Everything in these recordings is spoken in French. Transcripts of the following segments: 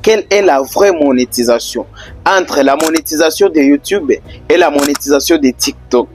Quelle est la vraie monétisation entre la monétisation de YouTube et la monétisation de TikTok?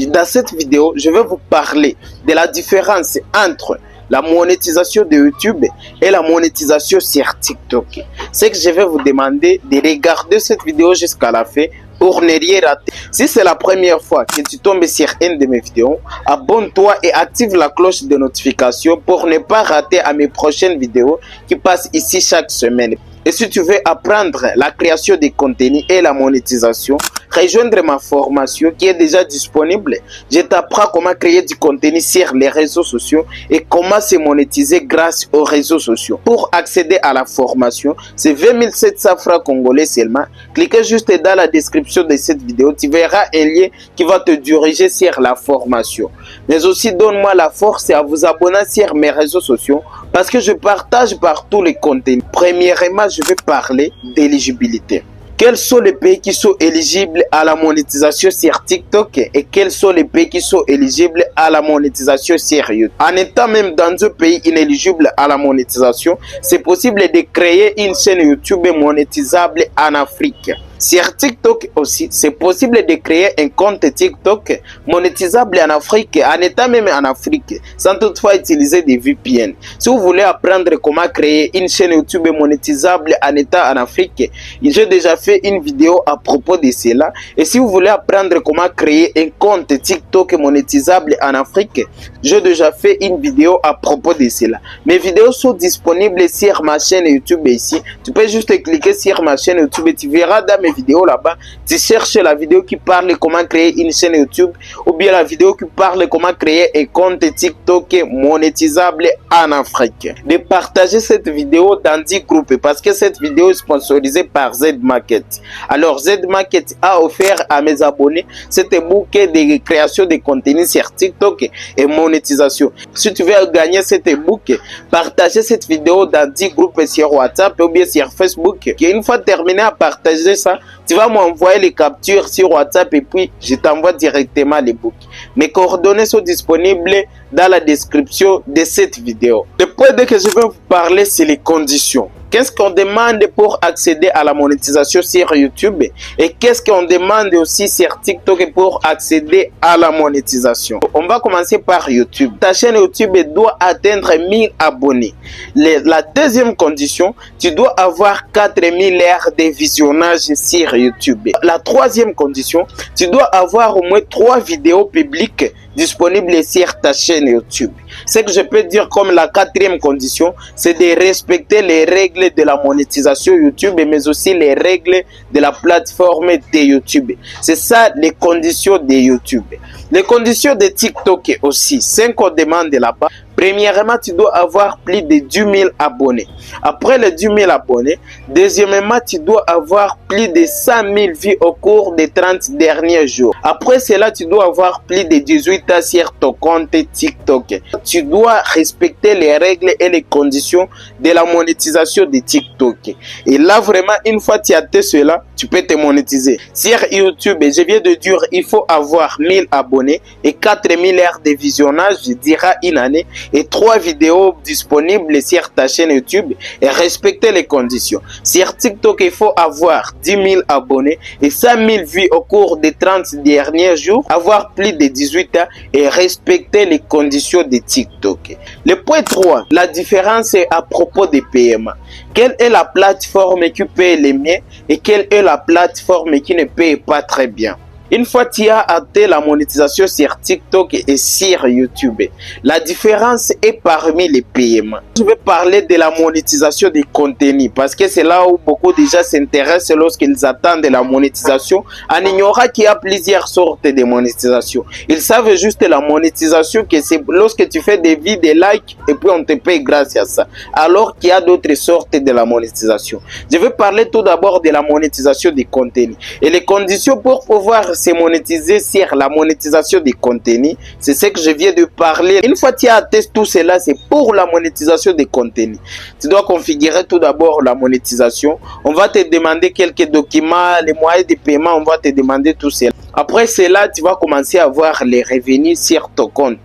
Dans cette vidéo, je vais vous parler de la différence entre la monétisation de YouTube et la monétisation sur TikTok. C'est que je vais vous demander de regarder cette vidéo jusqu'à la fin pour ne rien rater. Si c'est la première fois que tu tombes sur une de mes vidéos, abonne-toi et active la cloche de notification pour ne pas rater à mes prochaines vidéos qui passent ici chaque semaine. Et si tu veux apprendre la création de contenu et la monétisation, rejoindre ma formation qui est déjà disponible. Je t'apprends comment créer du contenu sur les réseaux sociaux et comment se monétiser grâce aux réseaux sociaux. Pour accéder à la formation, c'est 20 700 francs congolais seulement. Cliquez juste dans la description de cette vidéo. Tu verras un lien qui va te diriger sur la formation. Mais aussi, donne-moi la force à vous abonner sur mes réseaux sociaux parce que je partage partout les contenus. Premièrement, je vais parler d'éligibilité. Quels sont les pays qui sont éligibles à la monétisation sur TikTok et quels sont les pays qui sont éligibles à la monétisation sur YouTube? En étant même dans un pays inéligible à la monétisation, c'est possible de créer une chaîne YouTube monétisable en Afrique. Sur TikTok aussi, c'est possible de créer un compte TikTok monétisable en Afrique, en étant même en Afrique, sans toutefois utiliser des VPN. Si vous voulez apprendre comment créer une chaîne YouTube monétisable en état en Afrique, j'ai déjà fait une vidéo à propos de cela. Et si vous voulez apprendre comment créer un compte TikTok monétisable en Afrique, j'ai déjà fait une vidéo à propos de cela. Mes vidéos sont disponibles sur ma chaîne YouTube ici. Tu peux juste cliquer sur ma chaîne YouTube et tu verras dans mes vidéos là-bas. Tu cherches la vidéo qui parle comment créer une chaîne YouTube ou bien la vidéo qui parle comment créer un compte TikTok monétisable en Afrique. De partager cette vidéo dans 10 groupes parce que cette vidéo est sponsorisée par Z-Market. Alors Z-Market a offert à mes abonnés cette bouquet de création de contenu sur TikTok et monétisation. Si tu veux gagner cette bouquet, partagez cette vidéo dans 10 groupes sur WhatsApp ou bien sur Facebook. Et une fois terminé à partager ça, tu vas m'envoyer les captures sur WhatsApp et puis je t'envoie directement les books. Mes coordonnées sont disponibles dans la description de cette vidéo. Le point que je vais vous parler, c'est les conditions. Qu'est-ce qu'on demande pour accéder à la monétisation sur YouTube et qu'est-ce qu'on demande aussi sur TikTok pour accéder à la monétisation? On va commencer par YouTube. Ta chaîne YouTube doit atteindre 1000 abonnés. La deuxième condition, tu dois avoir 4000 heures de visionnage sur YouTube. La troisième condition, tu dois avoir au moins 3 vidéos publiques disponibles sur ta chaîne YouTube. Ce que je peux dire comme la quatrième condition, c'est de respecter les règles de la monétisation YouTube, mais aussi les règles de la plateforme de YouTube. C'est ça les conditions de YouTube. Les conditions de TikTok aussi, 5 qu'on demande là-bas. Premièrement, tu dois avoir plus de 10 000 abonnés. Après les 10 000 abonnés, deuxièmement, tu dois avoir plus de 100 000 vues au cours des 30 derniers jours. Après cela, tu dois avoir plus de 18 ans sur ton compte TikTok. Tu dois respecter les règles et les conditions de la monétisation de TikTok. Et là, vraiment, une fois que tu as fait cela, tu peux te monétiser. Sur YouTube, je viens de dire, il faut avoir 1000 abonnés et 4000 heures de visionnage, je dirais une année, et 3 vidéos disponibles sur ta chaîne YouTube et respecter les conditions. Sur TikTok, il faut avoir 10 000 abonnés et 100 000 vues au cours des 30 derniers jours, avoir plus de 18 ans et respecter les conditions de TikTok. Le point 3, la différence est à propos des paiements. Quelle est la plateforme qui paye les miens et quelle est la plateforme qui ne paye pas très bien? Une fois que tu as atteint la monétisation sur TikTok et sur YouTube, la différence est parmi les paiements. Je vais parler de la monétisation des contenus parce que c'est là où beaucoup de gens s'intéressent lorsqu'ils attendent la monétisation en ignorant qu'il y a plusieurs sortes de monétisation. Ils savent juste la monétisation que c'est lorsque tu fais des vues, des likes et puis on te paye grâce à ça. Alors qu'il y a d'autres sortes de la monétisation. Je vais parler tout d'abord de la monétisation des contenus et les conditions pour pouvoir se monétiser sur la monétisation des contenus. C'est ce que je viens de parler. Une fois que tu as testé tout cela, c'est pour la monétisation des contenus. Tu dois configurer tout d'abord la monétisation. On va te demander quelques documents, les moyens de paiement, on va te demander tout cela. Après cela, tu vas commencer à voir les revenus sur ton compte.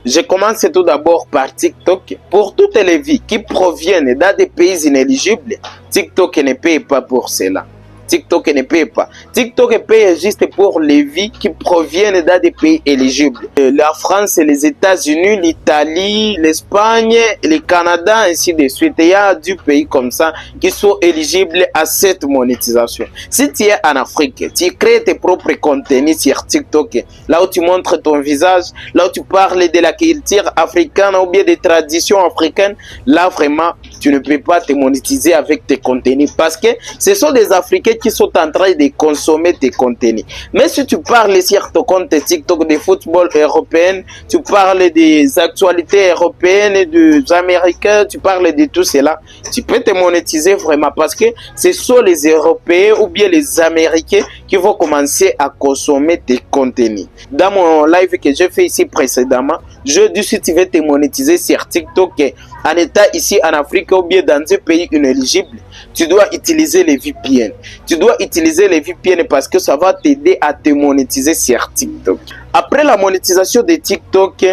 Je commence tout d'abord par TikTok. Pour toutes les vies qui proviennent dans des pays inéligibles, TikTok ne paye pas pour cela. TikTok ne paye pas. TikTok paye juste pour les vies qui proviennent dans des pays éligibles. La France, les États-Unis, l'Italie, l'Espagne, le Canada, ainsi de suite. Il y a 10 pays comme ça qui sont éligibles à cette monétisation. Si tu es en Afrique, tu crées tes propres contenus sur TikTok, là où tu montres ton visage, là où tu parles de la culture africaine ou bien des traditions africaines, là vraiment, tu ne peux pas te monétiser avec tes contenus parce que ce sont des Africains qui sont en train de consommer tes contenus. Mais si tu parles sur ton compte TikTok de football européen, tu parles des actualités européennes, des Américains, tu parles de tout cela, tu peux te monétiser vraiment parce que ce sont les Européens ou bien les Américains qui vont commencer à consommer tes contenus. Dans mon live que j'ai fait ici précédemment, je dis si tu veux te monétiser sur TikTok en état ici en Afrique ou bien dans un pays inéligible, tu dois utiliser les VPN. Tu dois utiliser les VPN parce que ça va t'aider à te monétiser sur TikTok. Après la monétisation de TikTok,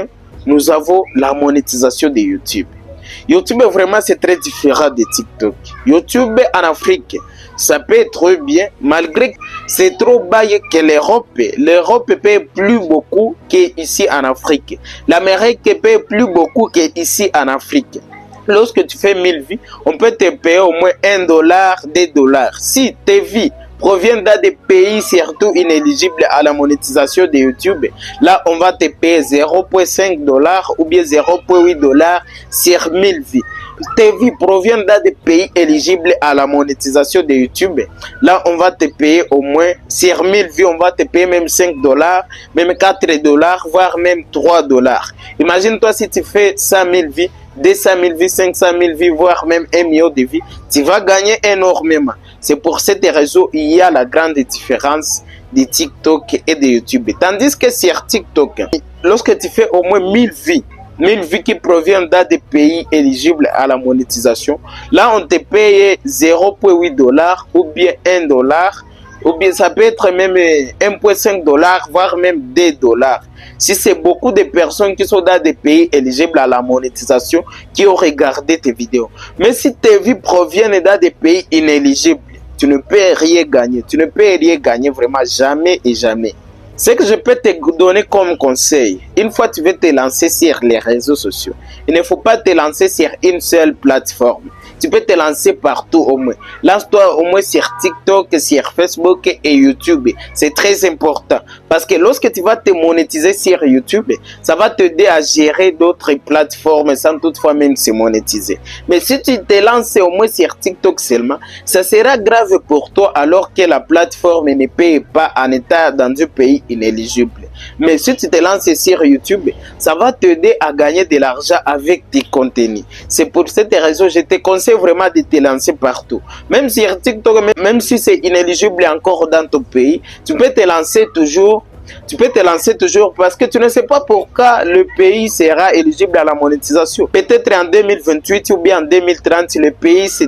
nous avons la monétisation de YouTube. YouTube vraiment c'est très différent de TikTok. YouTube en Afrique, ça peut être bien malgré que c'est trop bas que l'Europe. L'Europe paye plus beaucoup qu'ici en Afrique. L'Amérique paye plus beaucoup qu'ici en Afrique. Lorsque tu fais 1000 vues, on peut te payer au moins $1, $2. Si tes vues proviennent dans des pays surtout inéligibles à la monétisation de YouTube, là on va te payer $0.5 ou bien $0.8 sur 1000 vues. Tes vues proviennent dans des pays éligibles à la monétisation de YouTube, là on va te payer au moins sur 1000 vues, on va te payer même $5, même $4, voire même $3. Imagine-toi si tu fais 100 000 vues, 200 000 vues, 500 000 vues, voire même 1 million de vues, tu vas gagner énormément. C'est pour cette raison il y a la grande différence de TikTok et de YouTube. Tandis que sur TikTok, lorsque tu fais au moins 1000 vues qui proviennent dans des pays éligibles à la monétisation, là on te paye $0.8 ou bien $1, ou bien ça peut être même $1.5, voire même $2. Si c'est beaucoup de personnes qui sont dans des pays éligibles à la monétisation qui ont regardé tes vidéos. Mais si tes vues proviennent dans des pays inéligibles, tu ne peux rien gagner. Tu ne peux rien gagner vraiment jamais et jamais. Ce que je peux te donner comme conseil, une fois que tu veux te lancer sur les réseaux sociaux, il ne faut pas te lancer sur une seule plateforme. Tu peux te lancer partout au moins. Lance-toi au moins sur TikTok, sur Facebook et YouTube. C'est très important. Parce que lorsque tu vas te monétiser sur YouTube, ça va t'aider à gérer d'autres plateformes sans toutefois même se monétiser. Mais si tu te lances au moins sur TikTok seulement, ça sera grave pour toi alors que la plateforme ne paye pas en état dans un pays inéligible. Mais si tu te lances sur YouTube, ça va t'aider à gagner de l'argent avec tes contenus. C'est pour cette raison que je te conseille vraiment de te lancer partout. Même sur TikTok, même si c'est inéligible encore dans ton pays, tu peux te lancer toujours. Tu peux te lancer toujours parce que tu ne sais pas pourquoi le pays sera éligible à la monétisation. Peut-être en 2028 ou bien en 2030,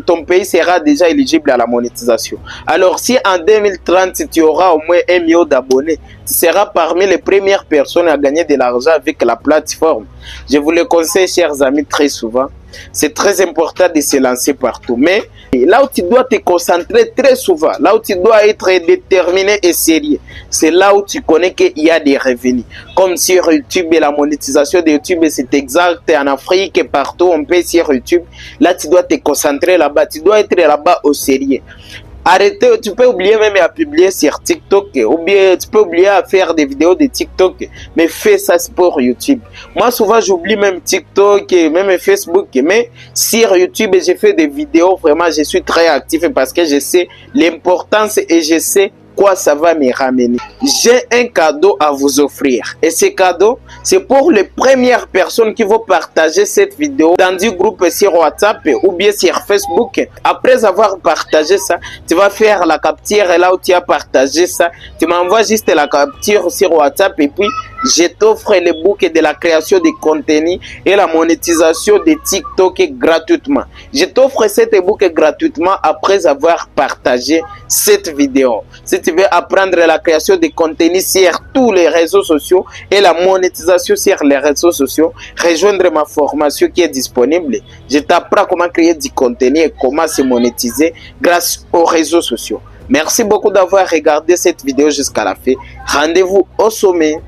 ton pays sera déjà éligible à la monétisation. Alors si en 2030, tu auras au moins 1 million d'abonnés, tu seras parmi les premières personnes à gagner de l'argent avec la plateforme. Je vous le conseille, chers amis, très souvent. C'est très important de se lancer partout. Mais là où tu dois te concentrer très souvent, là où tu dois être déterminé et sérieux, c'est là où tu connais qu'il y a des revenus. Comme sur YouTube et la monétisation de YouTube, c'est exact. En Afrique et partout, on paye sur YouTube. Là, tu dois te concentrer là-bas. Tu dois être là-bas au sérieux. Arrêtez, tu peux oublier même à publier sur TikTok ou bien tu peux oublier à faire des vidéos de TikTok, mais fais ça pour YouTube. Moi souvent j'oublie même TikTok et même Facebook, mais sur YouTube j'ai fait des vidéos, vraiment je suis très actif parce que je sais l'importance et je sais quoi ça va me ramener. J'ai un cadeau à vous offrir et ce cadeau c'est pour les premières personnes qui vont partager cette vidéo dans du groupe sur WhatsApp ou bien sur Facebook. Après avoir partagé ça, tu vas faire la capture et là où tu as partagé ça, tu m'envoies juste la capture sur WhatsApp et puis Je t'offre le book de la création de contenu et la monétisation de TikTok gratuitement. Je t'offre cet book gratuitement après avoir partagé cette vidéo. Si tu veux apprendre la création de contenu sur tous les réseaux sociaux et la monétisation sur les réseaux sociaux, rejoindre ma formation qui est disponible. Je t'apprends comment créer du contenu et comment se monétiser grâce aux réseaux sociaux. Merci beaucoup d'avoir regardé cette vidéo jusqu'à la fin. Rendez-vous au sommet.